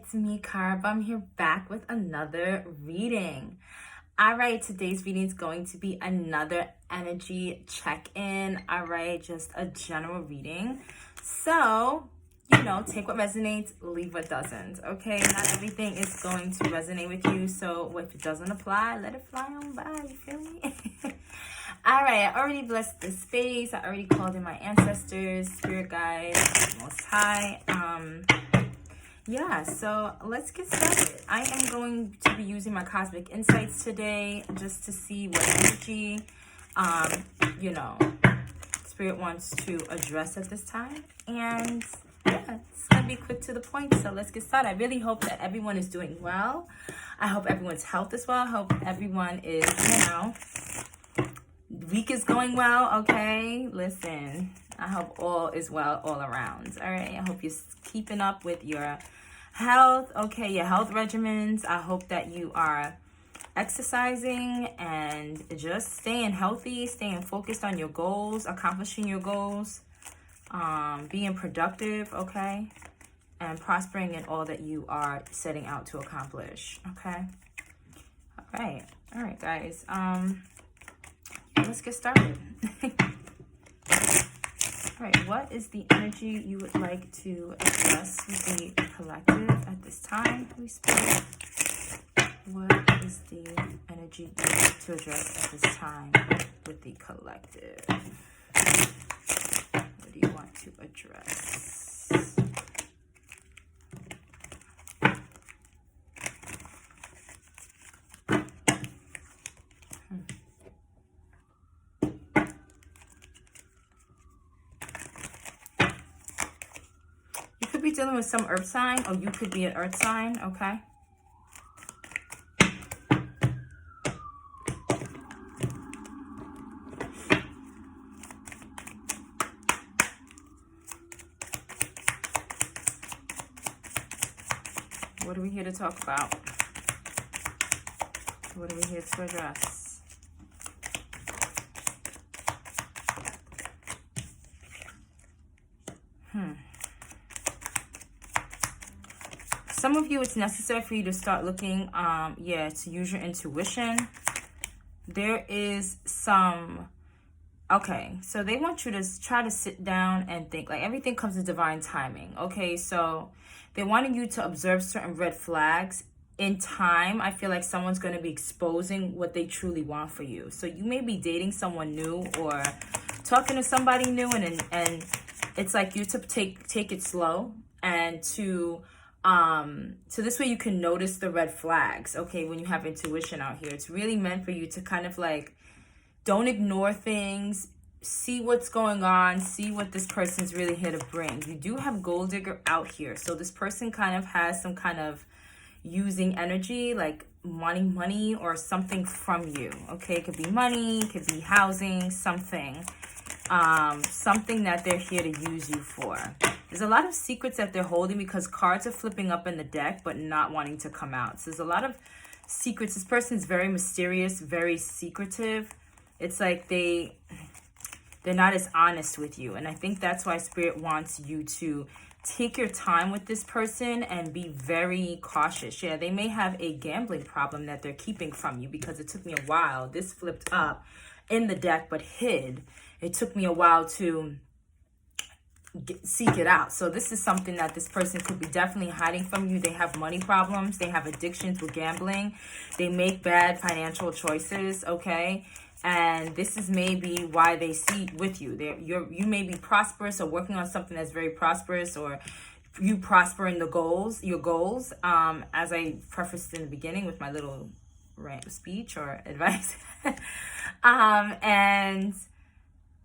it's me, Karaba. I'm here back with another reading. All right, today's reading is going to be another energy check-in. All right, just a general reading. So, take what resonates, leave what doesn't. Okay, not everything is going to resonate with you. So if it doesn't apply, let it fly on by. You feel me? All right, I already blessed this space. I already called in my ancestors, spirit guides, Most High. Yeah, so let's get started. I am going to be using my cosmic insights today just to see what energy, spirit wants to address at this time. And yeah, it's going to be quick to the point. So let's get started. I really hope that everyone is doing well. I hope everyone's health is well. I hope everyone is, week is going well. Okay, listen, I hope all is well all around. All right, I hope you're keeping up with your health, okay, your health regimens. I hope that you are exercising and just staying healthy, staying focused on your goals, accomplishing your goals, being productive, okay, and prospering in all that you are setting out to accomplish. Okay, all right guys, let's get started. All right, what is the energy you would like to address with the collective at this time, Holy Spirit? What is the energy you would like to address at this time with the collective? What do you want to address? Be dealing with some earth sign, or you could be an earth sign, okay? What are we here to talk about? What are we here to address? Some of you, it's necessary for you to start looking, to use your intuition. There is some, okay, so they want you to try to sit down and think, like everything comes in divine timing, okay? So they wanted you to observe certain red flags. In time, I feel like someone's going to be exposing what they truly want for you. So you may be dating someone new or talking to somebody new, and it's like you to take it slow and so this way you can notice the red flags, okay, when you have intuition out here. It's really meant for you to kind of like, don't ignore things, see what's going on, see what this person's really here to bring. You do have gold digger out here, so this person kind of has some kind of using energy, like wanting money or something from you, okay? It could be money, it could be housing, something that they're here to use you for. There's a lot of secrets that they're holding because cards are flipping up in the deck but not wanting to come out. So there's a lot of secrets. This person's very mysterious, very secretive. It's like they're not as honest with you. And I think that's why Spirit wants you to take your time with this person and be very cautious. Yeah, they may have a gambling problem that they're keeping from you because it took me a while. This flipped up in the deck but hid. It took me a while to seek it out. So this is something that this person could be definitely hiding from you. They have money problems. They have addictions with gambling. They make bad financial choices, okay? And this is maybe why they see with you. You may be prosperous or working on something that's very prosperous, or you prosper in your goals, as I prefaced in the beginning with my little rant speech or advice. And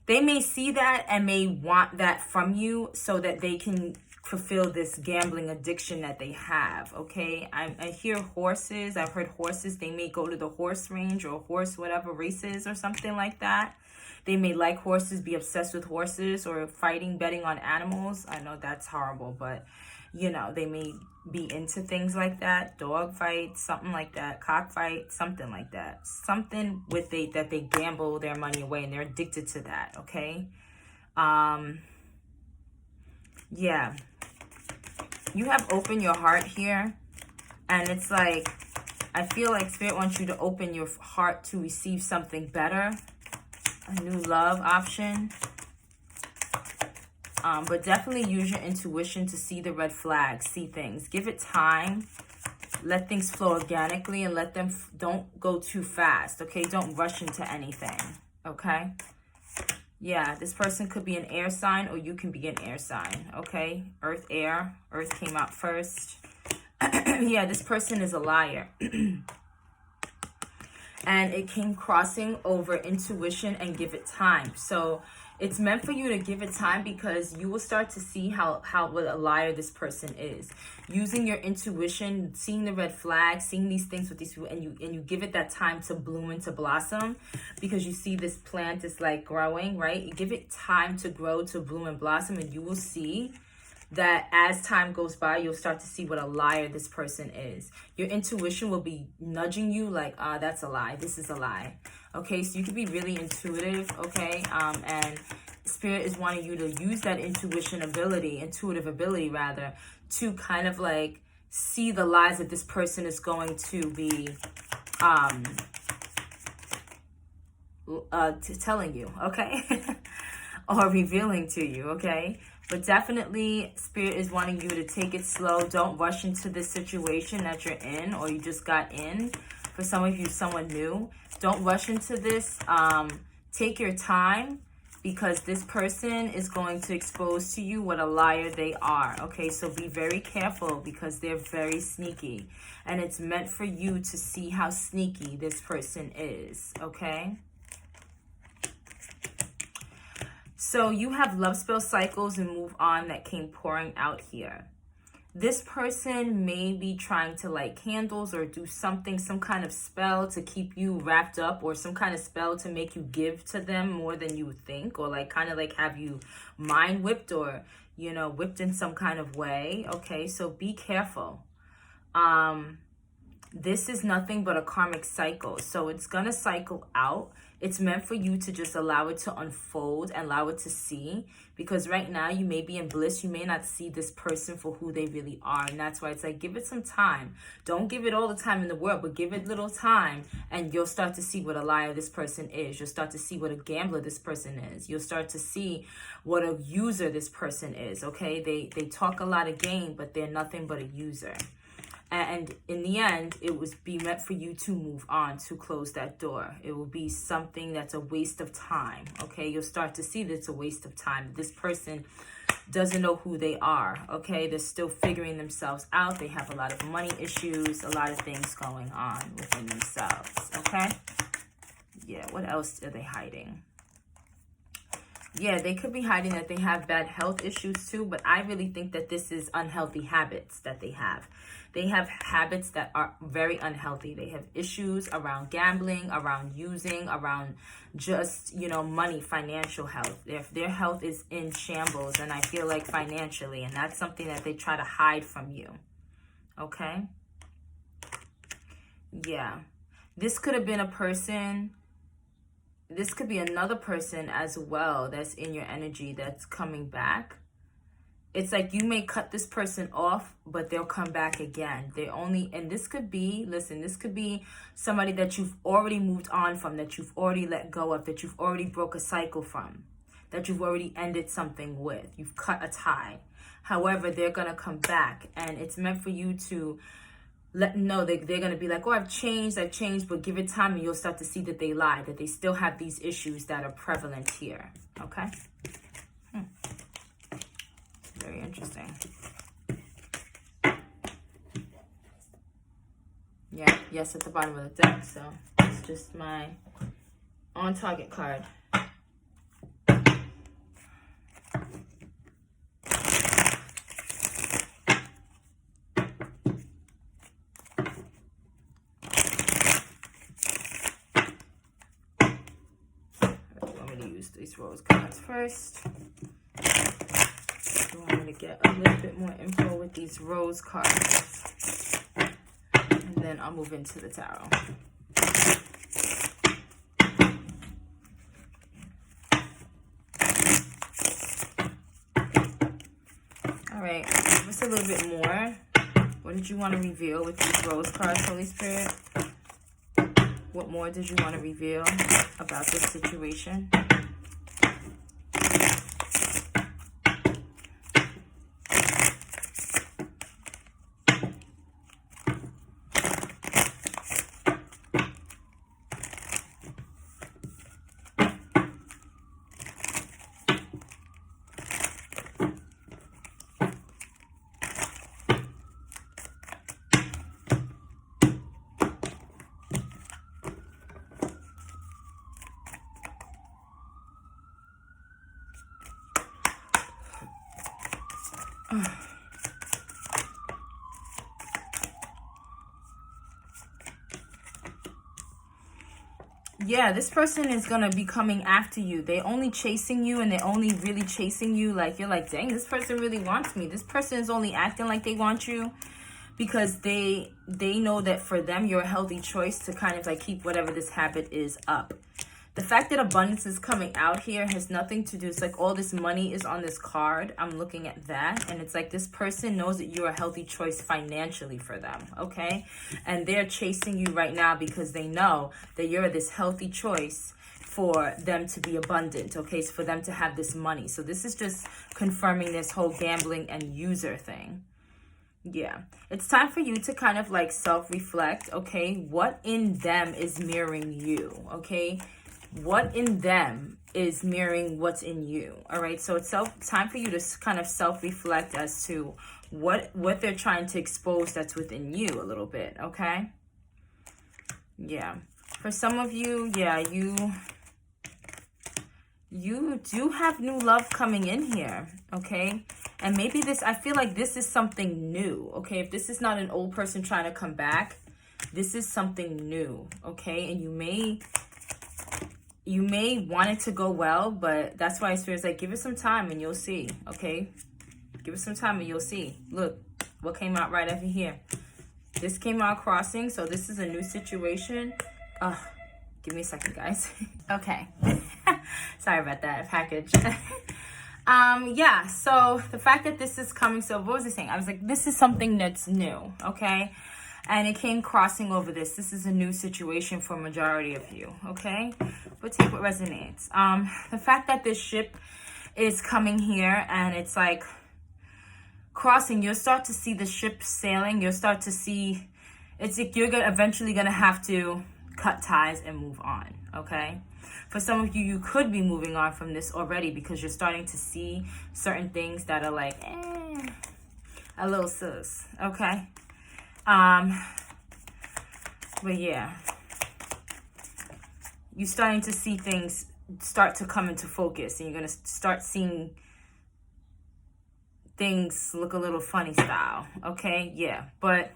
they may see that and may want that from you so that they can fulfill this gambling addiction that they have, okay? I hear horses. I've heard horses. They may go to the horse range or horse whatever races or something like that. They may like horses, be obsessed with horses, or fighting, betting on animals. I know that's horrible, but they may be into things like that. Dog fights, something like that. Cockfight, something like that. Something that they gamble their money away, and they're addicted to that, okay? Yeah. You have opened your heart here. And it's like, I feel like Spirit wants you to open your heart to receive something better. A new love option. But definitely use your intuition to see the red flags, see things. Give it time. Let things flow organically and let them, don't go too fast, okay? Don't rush into anything, okay? Yeah, this person could be an air sign or you can be an air sign, okay? Earth, air. Earth came out first. Yeah, this person is a liar. And it came crossing over intuition and give it time. So it's meant for you to give it time because you will start to see how what a liar this person is. Using your intuition, seeing the red flags, seeing these things with these people, and you give it that time to bloom and to blossom, because you see this plant is like growing, right? You give it time to grow, to bloom and blossom, and you will see that as time goes by, you'll start to see what a liar this person is. Your intuition will be nudging you like, that's a lie. This is a lie. Okay, so you can be really intuitive, okay? And Spirit is wanting you to use that intuitive ability rather, to kind of like see the lies that this person is going to be telling you, okay? Or revealing to you, okay? But definitely, Spirit is wanting you to take it slow. Don't rush into this situation that you're in or you just got in. For some of you, someone new. Don't rush into this. Take your time, because this person is going to expose to you what a liar they are. Okay, so be very careful because they're very sneaky. And it's meant for you to see how sneaky this person is, okay? So you have love spell cycles and move on that came pouring out here. This person may be trying to light candles or do something, some kind of spell to keep you wrapped up, or some kind of spell to make you give to them more than you would think, or like kind of like have you mind whipped or, you know, whipped in some kind of way. Okay, so be careful. This is nothing but a karmic cycle. So it's going to cycle out. It's meant for you to just allow it to unfold and allow it to see. Because right now you may be in bliss. You may not see this person for who they really are. And that's why it's like, give it some time. Don't give it all the time in the world, but give it little time. And you'll start to see what a liar this person is. You'll start to see what a gambler this person is. You'll start to see what a user this person is. Okay, they talk a lot of game, but they're nothing but a user. And in the end, it will be meant for you to move on, to close that door. It will be something that's a waste of time, okay? You'll start to see that it's a waste of time. This person doesn't know who they are, okay? They're still figuring themselves out. They have a lot of money issues, a lot of things going on within themselves, okay? Yeah, what else are they hiding? Yeah, they could be hiding that they have bad health issues too, but I really think that this is unhealthy habits that they have. They have habits that are very unhealthy. They have issues around gambling, around using, around just, you know, money, financial health. Their health is in shambles, and I feel like financially, and that's something that they try to hide from you. Okay? Yeah. This could have been a person. This could be another person as well that's in your energy that's coming back. It's like you may cut this person off, but they'll come back again. And this could be, listen, this could be somebody that you've already moved on from, that you've already let go of, that you've already broke a cycle from, that you've already ended something with. You've cut a tie. However, they're going to come back, and it's meant for you to let them know that they're going to be like, oh, I've changed, but give it time and you'll start to see that they lied, that they still have these issues that are prevalent here. Okay? Very interesting. Yeah, yes, at the bottom of the deck. So it's just my on target card. These rose cards first. I want me to get a little bit more info with these rose cards, and then I'll move into the tarot. All right, give us a little bit more. What did you want to reveal with these rose cards, Holy Spirit? What more did you want to reveal about this situation? Yeah, this person is going to be coming after you. They're only chasing you, and they're only really chasing you. Like, you're like, dang, this person really wants me. This person is only acting like they want you because they know that for them, you're a healthy choice to kind of like keep whatever this habit is up. The fact that abundance is coming out here has nothing to do. It's like all this money is on this card. I'm looking at that. And it's like this person knows that you're a healthy choice financially for them. Okay. And they're chasing you right now because they know that you're this healthy choice for them to be abundant. Okay. So for them to have this money. So this is just confirming this whole gambling and user thing. Yeah, it's time for you to kind of like self-reflect. Okay. What in them is mirroring you? Okay. What in them is mirroring what's in you? All right, so it's time for you to kind of self-reflect as to what they're trying to expose that's within you a little bit. Okay, yeah, for some of you, yeah, you do have new love coming in here. Okay, and maybe this, I feel like this is something new. Okay, if this is not an old person trying to come back, this is something new. Okay, and you may want it to go well, but that's why Spirit's like, give it some time and you'll see. Okay, give it some time and you'll see. Look what came out right over here. This came out crossing, so this is a new situation. Give me a second, guys. Okay. Sorry about that package. Yeah, so the fact that this is coming, so what was I saying? I was like, this is something that's new. Okay, and it came crossing over this. This is a new situation for majority of you. Okay, but take what resonates. The fact that this ship is coming here and it's like crossing, you'll start to see the ship sailing. You'll start to see, it's like you're eventually gonna have to cut ties and move on. Okay, for some of you, you could be moving on from this already because you're starting to see certain things that are like a little sus. Okay, but yeah, you're starting to see things start to come into focus, and you're going to start seeing things look a little funny style. Okay, yeah, but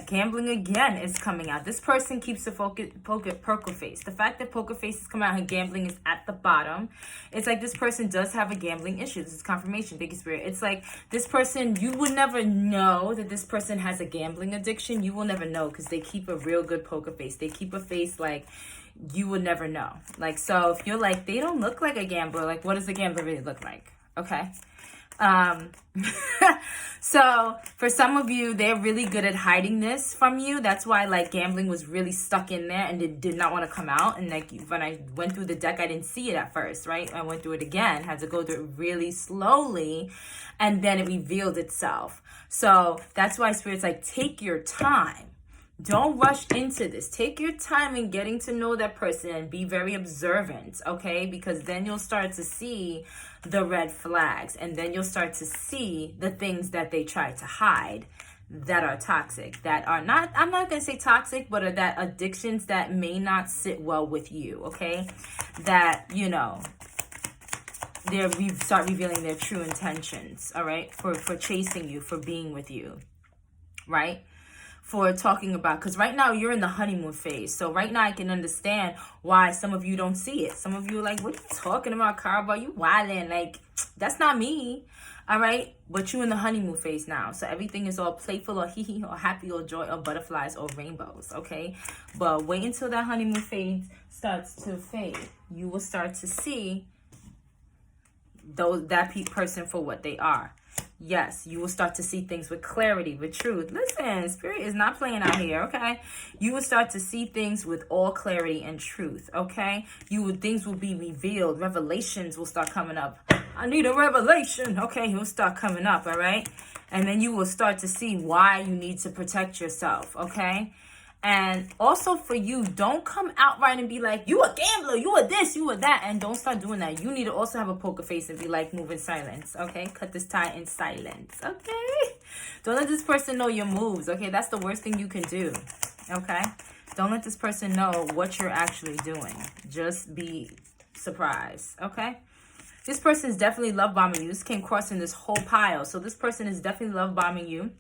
gambling again is coming out. This person keeps the poker face. The fact that poker face is coming out and gambling is at the bottom, it's like this person does have a gambling issue. This is confirmation, Big Spirit. It's like this person, you would never know that this person has a gambling addiction. You will never know because they keep a real good poker face. They keep a face like you would never know. Like, so if you're like, they don't look like a gambler, like what does a gambler really look like? Okay. So for some of you, they're really good at hiding this from you. That's why like gambling was really stuck in there and it did not want to come out. And like when I went through the deck, I didn't see it at first, right? I went through it again, had to go through it really slowly, and then it revealed itself. So that's why Spirit's like, take your time. Don't rush into this. Take your time in getting to know that person and be very observant, okay? Because then you'll start to see the red flags, and then you'll start to see the things that they try to hide that are toxic, that are not, I'm not going to say toxic, but are that addictions that may not sit well with you, okay? That, you know, they start revealing their true intentions, all right? For chasing you, for being with you, right? For talking about, because right now you're in the honeymoon phase. So right now I can understand why some of you don't see it. Some of you are like, what are you talking about, Karaba? You wildin'. Like, that's not me. All right? But you're in the honeymoon phase now. So everything is all playful or hee or happy or joy or butterflies or rainbows. Okay? But wait until that honeymoon phase starts to fade. You will start to see person for what they are. Yes, you will start to see things with clarity, with truth. Listen, Spirit is not playing out here, okay? You will start to see things with all clarity and truth, okay? Things will be revealed. Revelations will start coming up. I need a revelation, okay? It will start coming up, all right? And then you will start to see why you need to protect yourself, okay? And also for you, don't come outright and be like, you a gambler, you a this, you a that. And don't start doing that. You need to also have a poker face and be like, move in silence, okay? Cut this tie in silence, okay? Don't let this person know your moves, okay? That's the worst thing you can do, okay? Don't let this person know what you're actually doing. Just be surprised, okay? This person is definitely love bombing you. This came across in this whole pile. So this person is definitely love bombing you.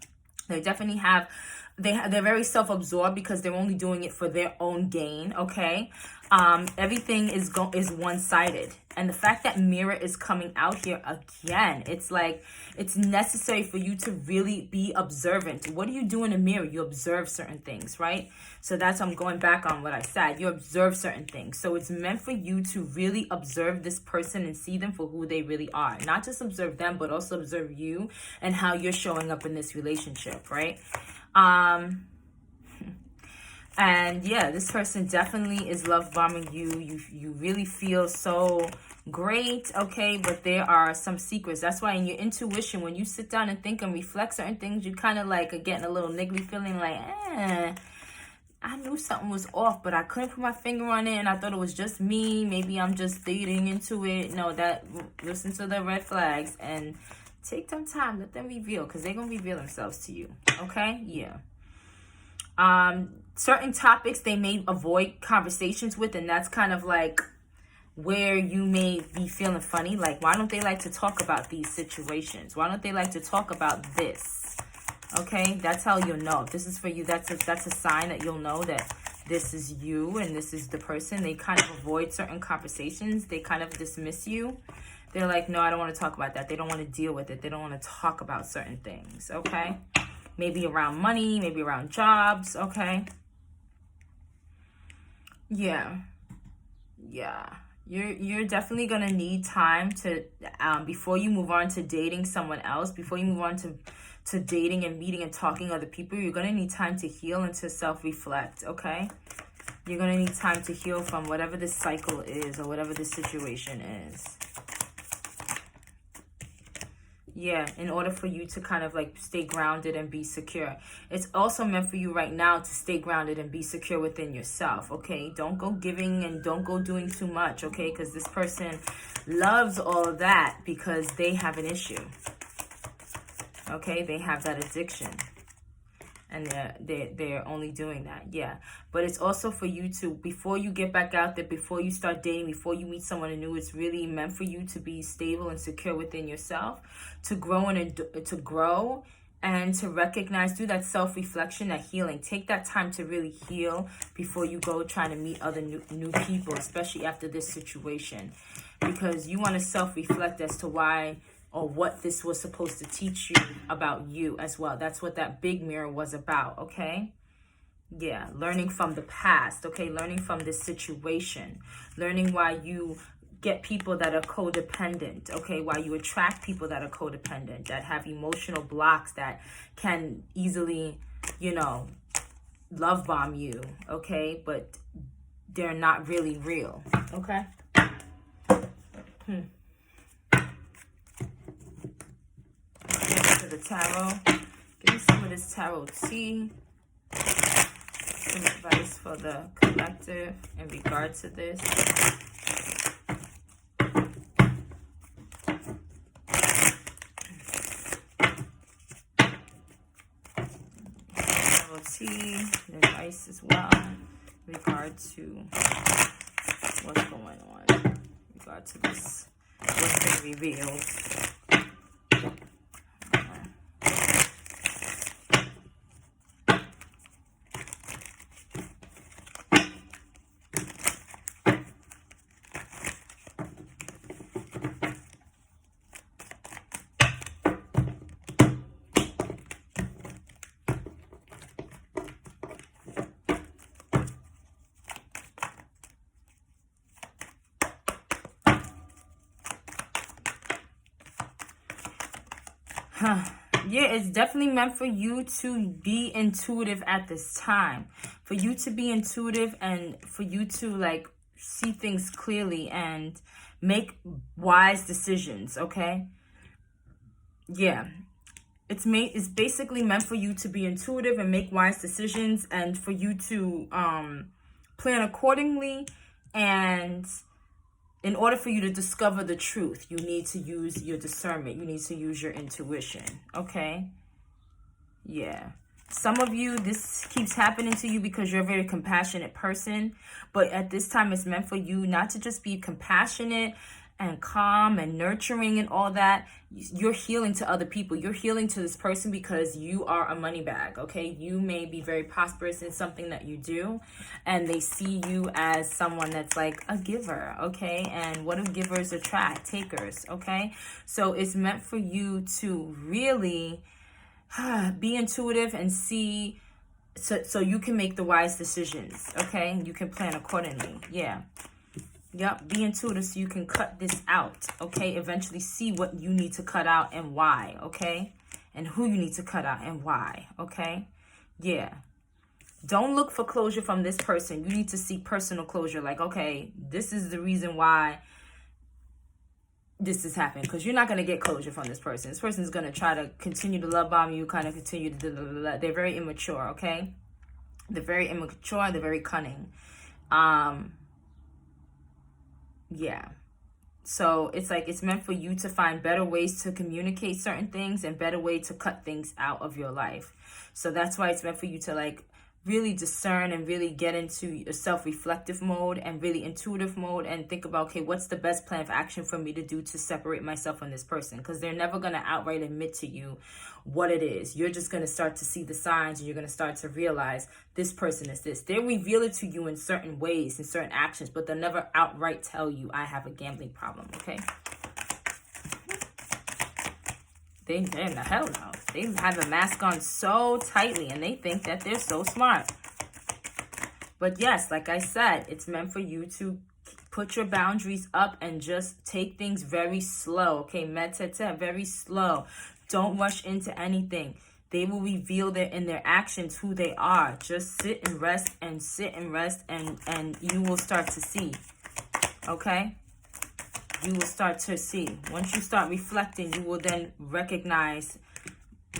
They definitely have... They're very self-absorbed because they're only doing it for their own gain, okay? Everything is one-sided. And the fact that mirror is coming out here again, it's like it's necessary for you to really be observant. What do you do in a mirror? You observe certain things, right? So that's, I'm going back on what I said. You observe certain things. So it's meant for you to really observe this person and see them for who they really are. Not just observe them, but also observe you and how you're showing up in this relationship, right? And yeah, this person definitely is love bombing you. You really feel so great, okay? But there are some secrets. That's why in your intuition, when you sit down and think and reflect certain things, you kind of like are getting a little niggly feeling like, I knew something was off, but I couldn't put my finger on it, and I thought it was just me. Maybe I'm just dating into it. No, listen to the red flags and take them time. Let them reveal, because they're going to reveal themselves to you. Okay? Yeah. Certain topics they may avoid conversations with, and that's kind of like where you may be feeling funny. Like, why don't they like to talk about these situations? Why don't they like to talk about this? Okay? That's how you'll know. If this is for you, that's a sign that you'll know that this is you and this is the person. They kind of avoid certain conversations. They kind of dismiss you. They're like, no, I don't want to talk about that. They don't want to deal with it. They don't want to talk about certain things, okay? Maybe around money, maybe around jobs, okay? Yeah. You're definitely going to need time to, before you move on to dating someone else, before you move on to dating and meeting and talking to other people, you're going to need time to heal and to self-reflect, okay? You're going to need time to heal from whatever this cycle is or whatever this situation is. Yeah, in order for you to kind of like stay grounded and be secure. It's also meant for you right now to stay grounded and be secure within yourself, okay? Don't go giving and don't go doing too much, okay? Because this person loves all of that because they have an issue, okay? They have that addiction. And they're only doing that, yeah. But it's also for you to, before you get back out there, before you start dating, before you meet someone new, it's really meant for you to be stable and secure within yourself, to grow and to recognize, do that self-reflection, that healing. Take that time to really heal before you go trying to meet other new people, especially after this situation. Because you want to self-reflect as to why or what this was supposed to teach you about you as well. That's what that big mirror was about, okay? Yeah, learning from the past, okay? Learning from this situation. Learning why you get people that are codependent, okay? Why you attract people that are codependent, that have emotional blocks, that can easily, love bomb you, okay? But they're not really real, okay? The tarot. Give me some of this tarot tea. Some advice for the collective in regard to this. Tarot tea, the advice as well in regard to what's going on. In regard to this, what's been revealed. Yeah, it's definitely meant for you to be intuitive at this time. For you to be intuitive and for you to like see things clearly and make wise decisions, okay? Yeah. It's basically meant for you to be intuitive and make wise decisions, and for you to plan accordingly. And in order for you to discover the truth, you need to use your discernment. You need to use your intuition, okay? Yeah. Some of you, this keeps happening to you because you're a very compassionate person. But at this time, it's meant for you not to just be compassionate and calm and nurturing and all that. You're healing to other people. You're healing to this person because you are a money bag, okay? You may be very prosperous in something that you do, and they see you as someone that's like a giver, okay? And what do givers attract? Takers, okay? So it's meant for you to really be intuitive and see, so you can make the wise decisions, okay? You can plan accordingly. Yeah. Yep, be intuitive so you can cut this out, okay? Eventually see what you need to cut out and why, okay? And who you need to cut out and why, okay? Yeah. Don't look for closure from this person. You need to seek personal closure. Like, okay, this is the reason why this is happening, because you're not going to get closure from this person. This person is going to try to continue to love bomb you, kind of continue to, they're very immature, okay? They're very immature, they're very cunning. Yeah. So it's like it's meant for you to find better ways to communicate certain things and better way to cut things out of your life. So that's why it's meant for you to like really discern and really get into a self-reflective mode and really intuitive mode and think about, okay, what's the best plan of action for me to do to separate myself from this person? Because they're never going to outright admit to you what it is. You're just going to start to see the signs, and you're going to start to realize this person is this. They reveal it to you in certain ways, in certain actions, but they'll never outright tell you, I have a gambling problem, okay? They're in the hell no. They have a mask on so tightly and they think that they're so smart. But yes, like I said, it's meant for you to put your boundaries up and just take things very slow. Okay, very slow. Don't rush into anything. They will reveal in their actions who they are. Just sit and rest and and you will start to see. Okay? You will start to see. Once you start reflecting, you will then recognize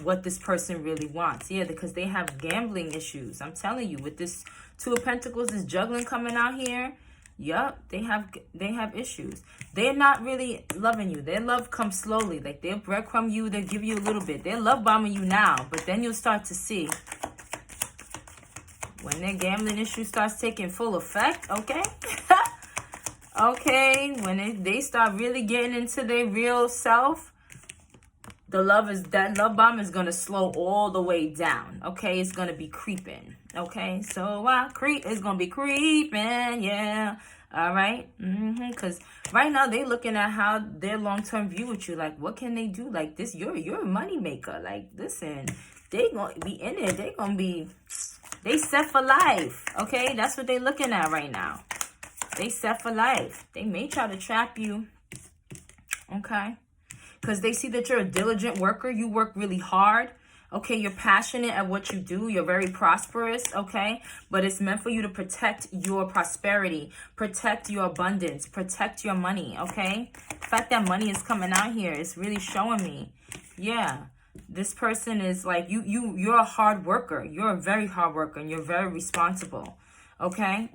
what this person really wants. Yeah, because they have gambling issues. I'm telling you, with this Two of Pentacles, this juggling coming out here, yup, they have issues. They're not really loving you. Their love comes slowly. Like, they'll breadcrumb you, they'll give you a little bit. They're love bombing you now, but then you'll start to see when their gambling issue starts taking full effect, okay? Okay, when they start really getting into their real self, that love bomb is going to slow all the way down, okay? It's going to be creeping, okay? So it's going to be creeping, yeah. All right? Because right now they're looking at how their long-term view with you, like, what can they do? Like, this, you're a money maker. Like, listen, they going to be in it. They going to be, they set for life, okay? That's what they're looking at right now. They set for life. They may try to trap you, okay? Because they see that you're a diligent worker. You work really hard, okay? You're passionate at what you do. You're very prosperous, okay? But it's meant for you to protect your prosperity, protect your abundance, protect your money, okay? The fact that money is coming out here is really showing me, yeah, this person is like, you're a hard worker. You're a very hard worker, and you're very responsible, okay?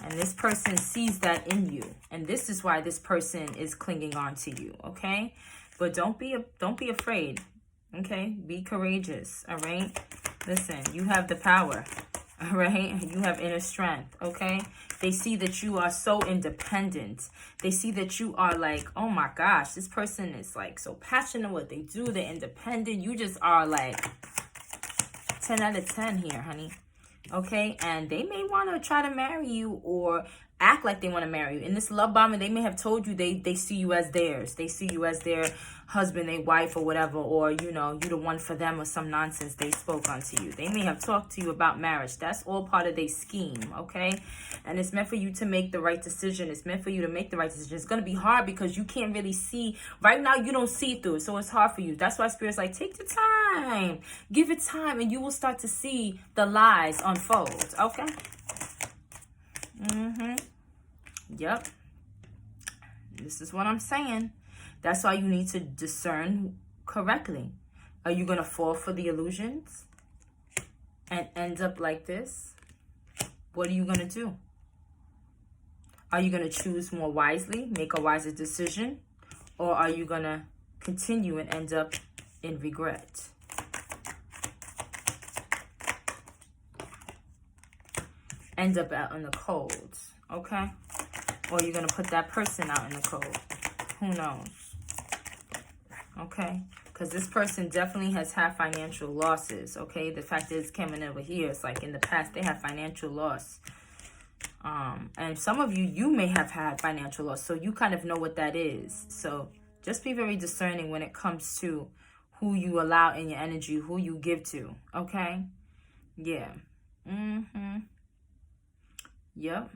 And this person sees that in you. And this is why this person is clinging on to you, okay? But don't be afraid, okay? Be courageous, all right? Listen, you have the power, all right? You have inner strength, okay? They see that you are so independent. They see that you are like, oh my gosh, this person is like so passionate what they do. They're independent. You just are like 10 out of 10 here, honey. Okay, and they may want to try to marry you or act like they want to marry you. In this love bombing, they may have told you they see you as theirs. They see you as their husband, their wife, or whatever, or, you know, you the one for them, or some nonsense they spoke onto you. They may have talked to you about marriage. That's all part of their scheme, okay? And it's meant for you to make the right decision. It's meant for you to make the right decision. It's going to be hard because you can't really see. Right now, you don't see through it, so it's hard for you. That's why Spirit's like, take the time. Give it time, and you will start to see the lies unfold, okay? Yep. This is what I'm saying. That's why you need to discern correctly. Are you going to fall for the illusions and end up like this? What are you going to do? Are you going to choose more wisely, make a wiser decision? Or are you going to continue and end up in regret? End up out in the cold, okay? Or you're going to put that person out in the cold. Who knows? Okay? Because this person definitely has had financial losses, okay? The fact that it's coming over here, it's like in the past, they have financial loss. And some of you, you may have had financial loss, so you kind of know what that is. So just be very discerning when it comes to who you allow in your energy, who you give to, okay? Yeah. Yep.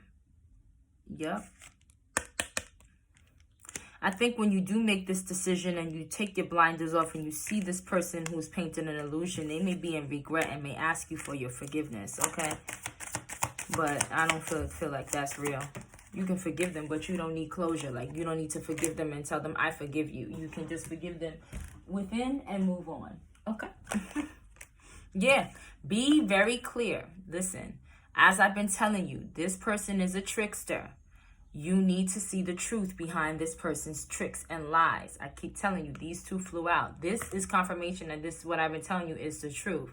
I think when you do make this decision and you take your blinders off and you see this person who's painting an illusion, they may be in regret and may ask you for your forgiveness, okay? But I don't feel like that's real. You can forgive them, but you don't need closure. Like, you don't need to forgive them and tell them, I forgive you. You can just forgive them within and move on, okay? Yeah, be very clear. Listen, as I've been telling you, this person is a trickster. You need to see the truth behind this person's tricks and lies. I keep telling you, these two flew out. This is confirmation that this is what I've been telling you is the truth.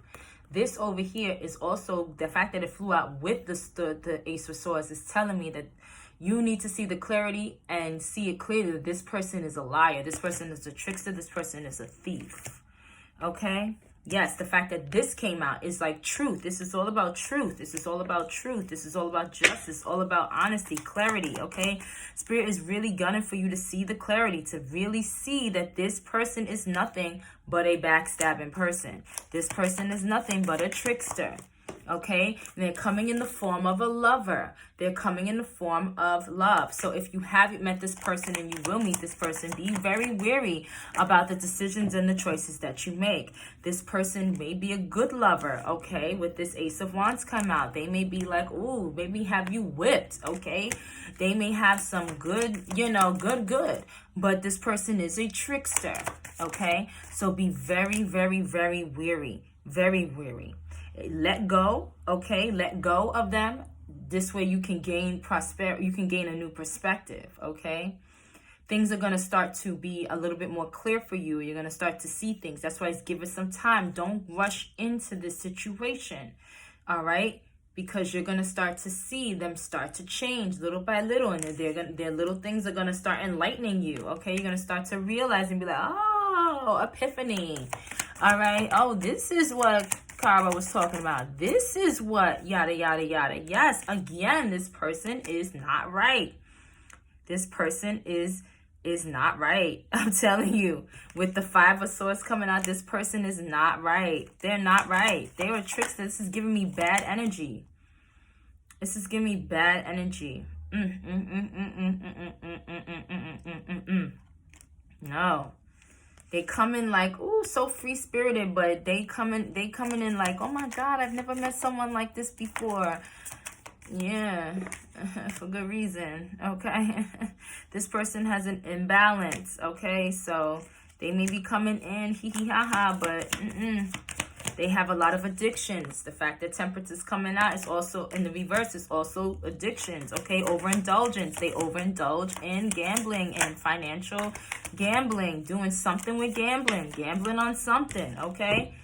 This over here is also the fact that it flew out with the Ace of Swords is telling me that you need to see the clarity and see it clearly that this person is a liar. This person is a trickster. This person is a thief. Okay? Yes, the fact that this came out is like truth. This is all about truth. This is all about truth. This is all about justice, all about honesty, clarity, okay? Spirit is really gunning for you to see the clarity, to really see that this person is nothing but a backstabbing person. This person is nothing but a trickster. Okay, and they're coming in the form of a lover. They're coming in the form of love. So if you haven't met this person and you will meet this person, be very wary about the decisions and the choices that you make. This person may be a good lover, okay? With this Ace of Wands come out, they may be like, ooh, maybe have you whipped, okay? They may have some good, you know, good. But this person is a trickster, okay? So be very, very, very wary. Very wary. Let go, okay? Let go of them. This way you can gain prosperity. You can gain a new perspective, okay? Things are going to start to be a little bit more clear for you. You're going to start to see things. That's why it's give it some time. Don't rush into this situation, all right? Because you're going to start to see them start to change little by little. And their little things are going to start enlightening you, okay? You're going to start to realize and be like, oh, epiphany. All right. Oh, this is what Karaba was talking about. This is what yada, yada, yada. Yes, again, this person is not right. This person is not right. I'm telling you. With the Five of Swords coming out, this person is not right. They're not right. They were trickster. This is giving me bad energy. This is giving me bad energy. No. They come in like, ooh, so free-spirited, but they coming in like, oh my God, I've never met someone like this before. Yeah, for good reason, okay? This person has an imbalance, okay? So they may be coming in, hee-hee-ha-ha, but they have a lot of addictions. The fact that Temperance is coming out is also, in the reverse, is also addictions, okay? Overindulgence. They overindulge in gambling and financial gambling, doing something with gambling on something, okay?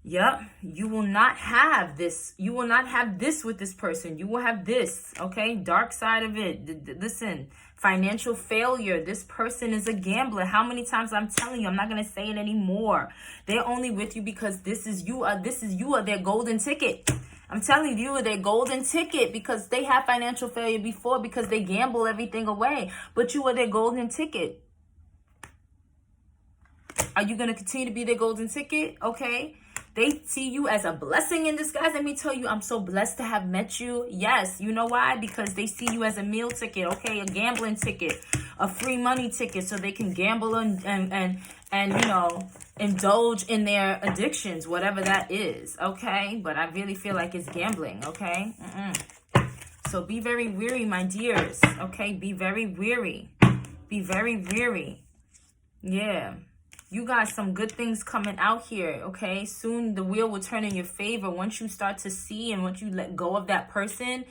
Yep, you will not have this. You will not have this with this person. You will have this, okay? Dark side of it. Listen, financial failure. This person is a gambler. How many times I'm telling you? I'm not going to say it anymore. They're only with you because this is you are their golden ticket. I'm telling you, you were their golden ticket because they had financial failure before because they gamble everything away. But you were their golden ticket. Are you going to continue to be their golden ticket? Okay. They see you as a blessing in disguise. Let me tell you, I'm so blessed to have met you. Yes. You know why? Because they see you as a meal ticket. Okay. A gambling ticket. A free money ticket so they can gamble and you know, indulge in their addictions, whatever that is. Okay. But I really feel like it's gambling. Okay. So be very wary, my dears. Okay. Be very wary. Be very wary. Yeah. You got some good things coming out here, okay? Soon the wheel will turn in your favor. Once you start to see and once you let go of that person,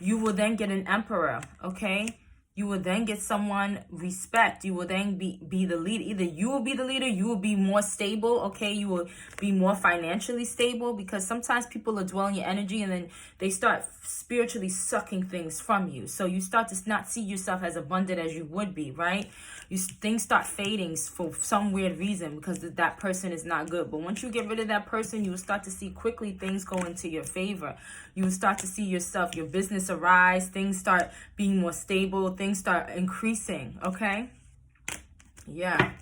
you will then get an emperor, okay? You will then get someone respect. You will then be the leader. Either you will be the leader, you will be more stable, okay? You will be more financially stable because sometimes people are dwelling your energy and then they start spiritually sucking things from you. So you start to not see yourself as abundant as you would be, right? Things start fading for some weird reason because that person is not good. But once you get rid of that person, you will start to see quickly things go into your favor. You will start to see yourself, your business arise. Things start being more stable. Things start increasing. Okay? Yeah.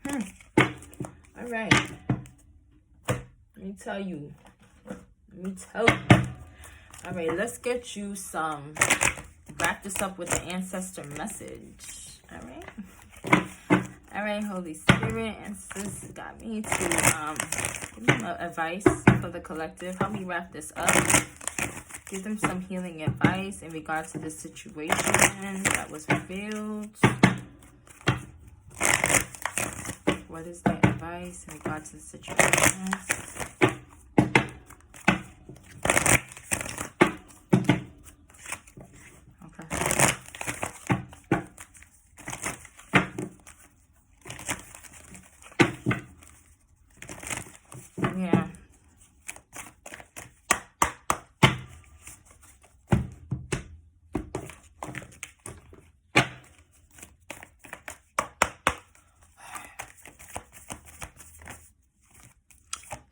All right. Let me tell you. All right, let's get you some. Wrap this up with the ancestor message. All right. All right, Holy Spirit, ancestors got me to give them advice for the collective. Help me wrap this up. Give them some healing advice in regards to the situation that was revealed. What is the advice in regards to the situation? Yeah.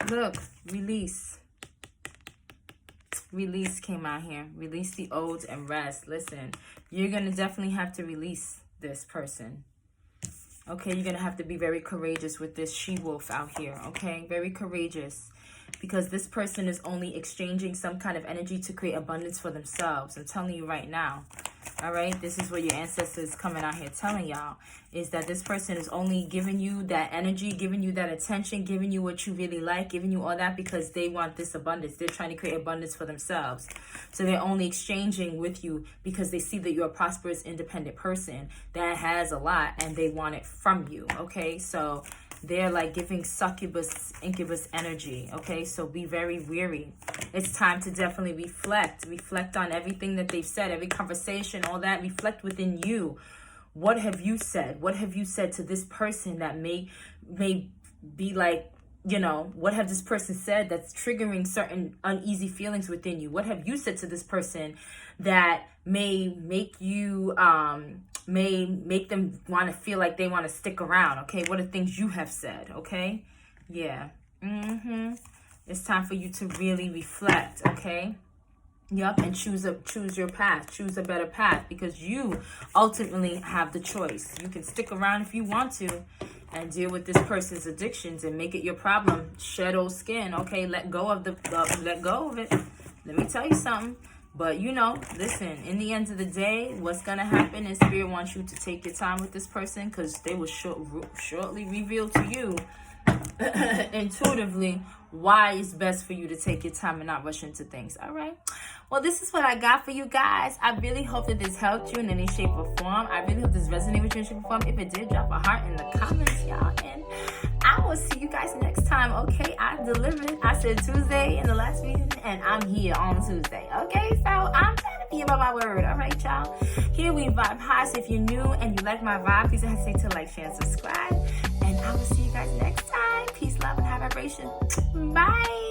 Look, release. Release came out here. Release the old and rest. Listen, you're going to definitely have to release this person. Okay, you're going to have to be very courageous with this she-wolf out here, okay? Very courageous. Because this person is only exchanging some kind of energy to create abundance for themselves. I'm telling you right now. All right? This is what your ancestors coming out here telling y'all. Is that this person is only giving you that energy, giving you that attention, giving you what you really like, giving you all that because they want this abundance. They're trying to create abundance for themselves. So they're only exchanging with you because they see that you're a prosperous, independent person that has a lot and they want it from you. Okay? So they're like giving succubus, incubus energy. Okay, so be very weary. It's time to definitely reflect. Reflect on everything that they've said, every conversation, all that. Reflect within you. What have you said? What have you said to this person that may be like, you know, what have this person said that's triggering certain uneasy feelings within you? What have you said to this person that may make you, may make them want to feel like they want to stick around? Okay, what are things you have said? Okay, yeah. It's time for you to really reflect. Okay. Yep, and choose your path. Choose a better path because you ultimately have the choice. You can stick around if you want to and deal with this person's addictions and make it your problem. Shed old skin. Okay, let go of let go of it. Let me tell you something. But, you know, listen, in the end of the day, what's going to happen is Spirit wants you to take your time with this person because they will shortly reveal to you intuitively why it's best for you to take your time and not rush into things. All right. Well, this is what I got for you guys. I really hope that this helped you in any shape or form. I really hope this resonated with you in shape or form. If it did, drop a heart in the comments, y'all. And I will see you guys next time. Okay, I delivered. I said Tuesday in the last reading, and I'm here on Tuesday. Okay, so I'm trying to be about my word. All right, y'all. Here we vibe high. So if you're new and you like my vibe, please don't hesitate to like, share, and subscribe. And I will see you guys next time. Peace, love, and high vibration. Bye.